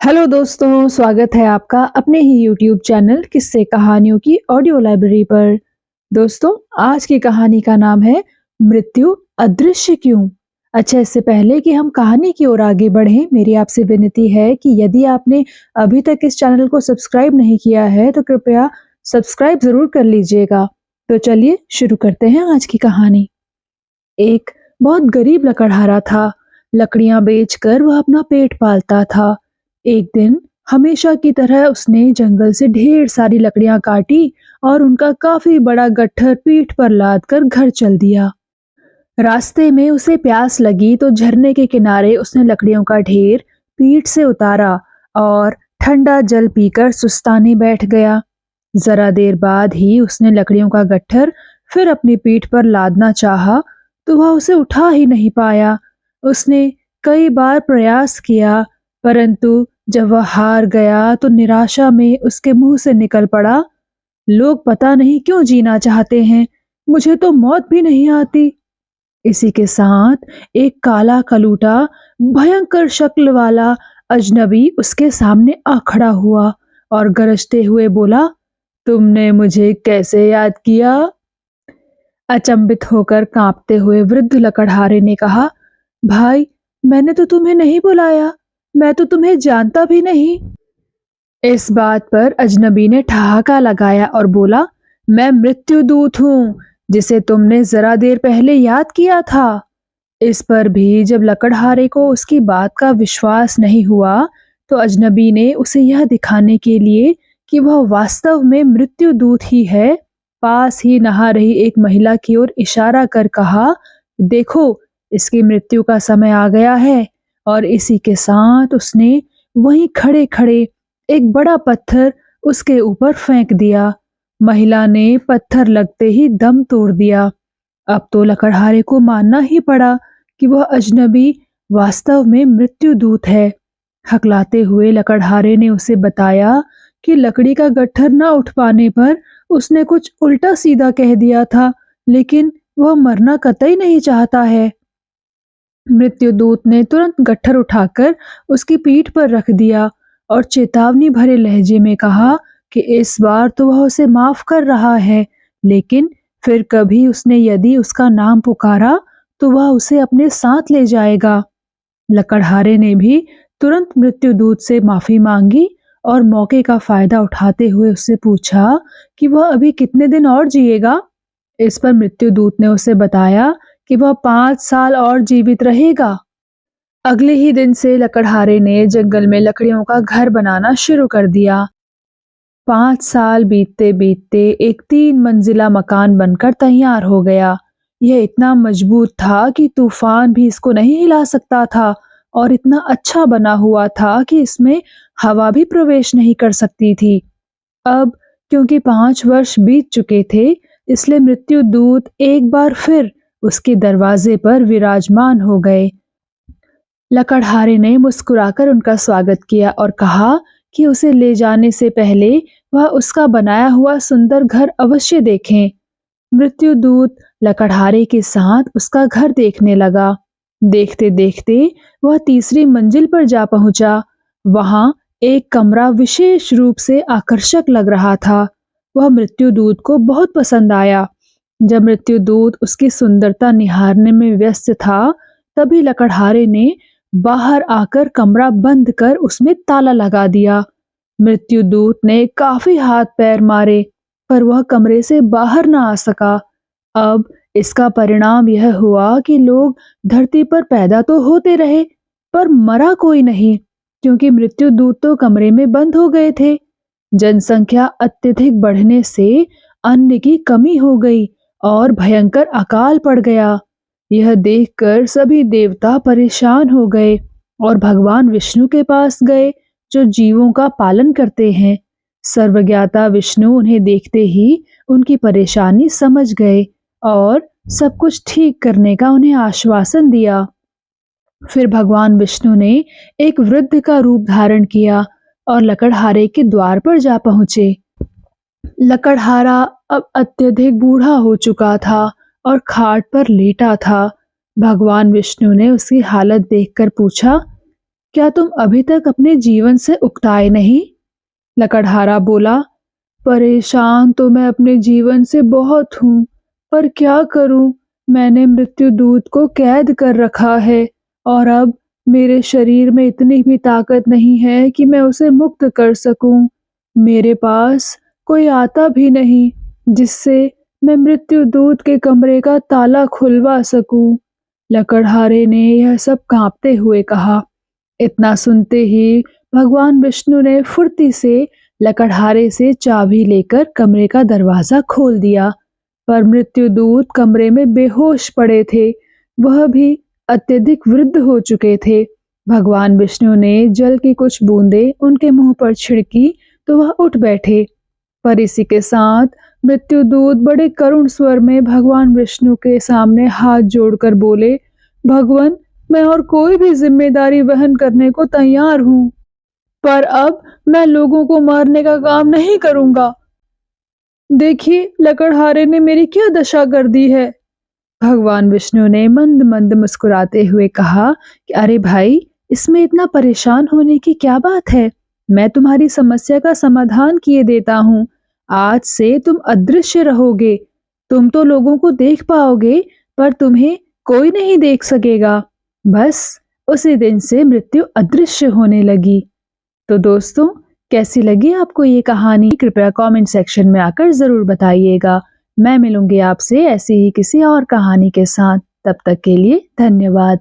Hello दोस्तों, स्वागत है आपका अपने ही यूट्यूब चैनल किस्से कहानियों की ऑडियो लाइब्रेरी पर। दोस्तों, आज की कहानी का नाम है मृत्यु अदृश्य क्यों। अच्छा, इससे पहले कि हम कहानी की ओर आगे बढ़ें, मेरी आपसे विनती है कि यदि आपने अभी तक इस चैनल को सब्सक्राइब नहीं किया है तो कृपया सब्सक्राइब जरूर कर लीजिएगा। तो चलिए शुरू करते हैं आज की कहानी। एक बहुत गरीब लकड़हारा था। लकड़ियां बेचकर वह अपना पेट पालता था। एक दिन हमेशा की तरह उसने जंगल से ढेर सारी लकड़ियां काटी और उनका काफी बड़ा गट्ठर पीठ पर लाद कर घर चल दिया। रास्ते में उसे प्यास लगी तो झरने के किनारे उसने लकड़ियों का ढेर पीठ से उतारा और ठंडा जल पीकर सुस्ताने बैठ गया। जरा देर बाद ही उसने लकड़ियों का गट्ठर फिर अपनी पीठ पर लादना चाहा तो वह उसे उठा ही नहीं पाया। उसने कई बार प्रयास किया, परंतु जब वह हार गया तो निराशा में उसके मुंह से निकल पड़ा, लोग पता नहीं क्यों जीना चाहते हैं, मुझे तो मौत भी नहीं आती। इसी के साथ एक काला कलूटा भयंकर शक्ल वाला अजनबी उसके सामने आ खड़ा हुआ और गरजते हुए बोला, तुमने मुझे कैसे याद किया? अचंभित होकर कांपते हुए वृद्ध लकड़हारे ने कहा, भाई, मैंने तो तुम्हें नहीं बुलाया, मैं तो तुम्हें जानता भी नहीं। इस बात पर अजनबी ने ठहाका लगाया और बोला, मैं मृत्युदूत हूँ, जिसे तुमने जरा देर पहले याद किया था। इस पर भी जब लकड़हारे को उसकी बात का विश्वास नहीं हुआ, तो अजनबी ने उसे यह दिखाने के लिए कि वह वास्तव में मृत्युदूत ही है, पास ही नहा रही एक महिला की ओर इशारा कर कहा, देखो, इसकी मृत्यु का समय आ गया है। और इसी के साथ उसने वहीं खड़े खड़े एक बड़ा पत्थर उसके ऊपर फेंक दिया। महिला ने पत्थर लगते ही दम तोड़ दिया। अब तो लकड़हारे को मानना ही पड़ा कि वह अजनबी वास्तव में मृत्युदूत है। हकलाते हुए लकड़हारे ने उसे बताया कि लकड़ी का गट्ठर न उठ पाने पर उसने कुछ उल्टा सीधा कह दिया था, लेकिन वह मरना कतई नहीं चाहता है। मृत्युदूत ने तुरंत गट्ठर उठाकर उसकी पीठ पर रख दिया और चेतावनी भरे लहजे में कहा कि इस बार तो वह उसे माफ कर रहा है, लेकिन फिर कभी उसने यदि उसका नाम पुकारा तो वह उसे अपने साथ ले जाएगा। लकड़हारे ने भी तुरंत मृत्युदूत से माफी मांगी और मौके का फायदा उठाते हुए उससे पूछा कि वह अभी कितने दिन और जिएगा। इस पर मृत्युदूत ने उसे बताया कि वह 5 साल और जीवित रहेगा। अगले ही दिन से लकड़हारे ने जंगल में लकड़ियों का घर बनाना शुरू कर दिया। 5 साल बीतते बीतते एक 3 मंजिला मकान बनकर तैयार हो गया। यह इतना मजबूत था कि तूफान भी इसको नहीं हिला सकता था और इतना अच्छा बना हुआ था कि इसमें हवा भी प्रवेश नहीं कर सकती थी। अब क्योंकि 5 वर्ष बीत चुके थे, इसलिए मृत्युदूत एक बार फिर उसके दरवाजे पर विराजमान हो गए। लकड़हारे ने मुस्कुराकर उनका स्वागत किया और कहा कि उसे ले जाने से पहले वह उसका बनाया हुआ सुंदर घर अवश्य देखें। मृत्युदूत लकड़हारे के साथ उसका घर देखने लगा। देखते देखते वह तीसरी मंजिल पर जा पहुंचा। वहां एक कमरा विशेष रूप से आकर्षक लग रहा था। वह मृत्युदूत को बहुत पसंद आया। जब मृत्युदूत उसकी सुंदरता निहारने में व्यस्त था, तभी लकड़हारे ने बाहर आकर कमरा बंद कर उसमें ताला लगा दिया। मृत्युदूत ने काफी हाथ पैर मारे, पर वह कमरे से बाहर ना आ सका। अब इसका परिणाम यह हुआ कि लोग धरती पर पैदा तो होते रहे, पर मरा कोई नहीं, क्योंकि मृत्युदूत तो कमरे में बंद हो गए थे। जनसंख्या अत्यधिक बढ़ने से अन्न की कमी हो गई और भयंकर अकाल पड़ गया। यह देखकर सभी देवता परेशान हो गए और भगवान विष्णु के पास गए, जो जीवों का पालन करते हैं। सर्वज्ञाता विष्णु उन्हें देखते ही उनकी परेशानी समझ गए और सब कुछ ठीक करने का उन्हें आश्वासन दिया। फिर भगवान विष्णु ने एक वृद्ध का रूप धारण किया और लकड़हारे के द्वार पर जा पहुंचे। लकड़हारा अब अत्यधिक बूढ़ा हो चुका था और खाट पर लेटा था। भगवान विष्णु ने उसकी हालत देखकर पूछा, क्या तुम अभी तक अपने जीवन से उकताए नहीं? लकड़हारा बोला, परेशान तो मैं अपने जीवन से बहुत हूँ, पर क्या करूँ? मैंने मृत्यु दूत को कैद कर रखा है और अब मेरे शरीर में इतनी भी ताकत नहीं है कि मैं उसे मुक्त कर सकूं। मेरे पास कोई आता भी नहीं जिससे मैं मृत्यु दूत के कमरे का ताला खुलवा सकूं। लकड़हारे ने यह सब कांपते हुए कहा। इतना सुनते ही भगवान विष्णु ने फुर्ती से लकड़हारे से चाबी लेकर कमरे का दरवाजा खोल दिया, पर मृत्युदूत कमरे में बेहोश पड़े थे। वह भी अत्यधिक वृद्ध हो चुके थे। भगवान विष्णु ने जल की कुछ बूंदें उनके मुंह पर छिड़की तो वह उठ बैठे, पर इसी के साथ मृत्युदूत बड़े करुण स्वर में भगवान विष्णु के सामने हाथ जोड़कर बोले, भगवान, मैं और कोई भी जिम्मेदारी वहन करने को तैयार हूँ, पर अब मैं लोगों को मारने का काम नहीं करूंगा। देखिए लकड़हारे ने मेरी क्या दशा कर दी है। भगवान विष्णु ने मंद मंद मुस्कुराते हुए कहा कि अरे भाई, इसमें इतना परेशान होने की क्या बात है? मैं तुम्हारी समस्या का समाधान किए देता हूँ। आज से तुम अदृश्य रहोगे। तुम तो लोगों को देख पाओगे, पर तुम्हें कोई नहीं देख सकेगा। बस उसी दिन से मृत्यु अदृश्य होने लगी। तो दोस्तों, कैसी लगी आपको ये कहानी? कृपया कमेंट सेक्शन में आकर जरूर बताइएगा। मैं मिलूंगी आपसे ऐसी ही किसी और कहानी के साथ। तब तक के लिए धन्यवाद।